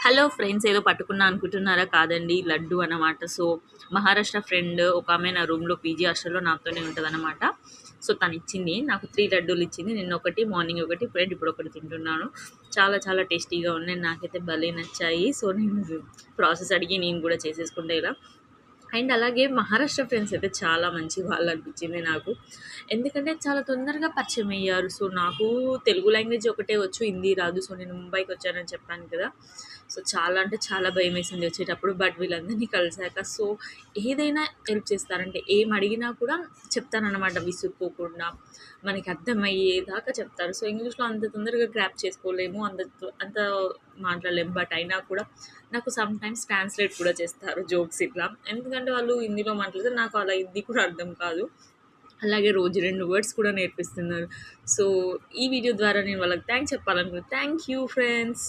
Hello friends, ఏదో పట్టుకున్నా అనుకుంటున్నారా? కాదండి, లడ్డు అన్నమాట. సో మహారాష్ట్ర ఫ్రెండ్ ఒక ఆమె నా రూమ్లో పీజీ హాస్టల్లో నాతోనే ఉంటుందన్నమాట. సో తను ఇచ్చింది నాకు 3 లడ్డూలు ఇచ్చింది. నిన్న ఒకటి, మార్నింగ్ ఒకటి, ఫ్రెండ్ ఇప్పుడు ఒకటి తింటున్నాను. చాలా చాలా టేస్టీగా ఉన్నాయి, నాకైతే భలే నచ్చాయి. సో నేను ప్రాసెస్ అడిగి నేను కూడా చేసేసుకుంటే ఇలా. అండ్ అలాగే మహారాష్ట్ర ఫ్రెండ్స్ అయితే చాలా మంచి వాళ్ళు అనిపించింది నాకు. ఎందుకంటే చాలా తొందరగా పరిచయం అయ్యారు. సో నాకు తెలుగు లాంగ్వేజ్ ఒకటే వచ్చు, హిందీ రాదు. సో నేను ముంబైకి వచ్చానని చెప్పాను కదా. సో చాలా అంటే చాలా భయమేసింది వచ్చేటప్పుడు. బట్ వీళ్ళందరినీ కలిసాక సో ఏదైనా హెల్ప్ చేస్తారంటే ఏం అడిగినా కూడా చెప్తారనమాట విసుక్కోకుండా. మనకి అర్థమయ్యేదాకా చెప్తారు. సో ఇంగ్లీష్‌లో అంత తొందరగా గ్రాప్ చేసుకోలేము. అంత మాట్లాడలేము. బట్ అయినా కూడా నాకు సమ్‌టైమ్స్ ట్రాన్స్‌లేట్ కూడా చేస్తారు జోక్స్ ఇట్లా. ఎందుకంటే వాళ్ళు హిందీలో మాట్లాడితే నాకు అలా హిందీ కూడా అర్థం కాదు. అలాగే రోజు 2 వర్డ్స్ కూడా నేర్పిస్తున్నారు. సో ఈ వీడియో ద్వారా నేను వాళ్ళకి థాంక్స్ చెప్పాలనుకున్నా. Thank you friends.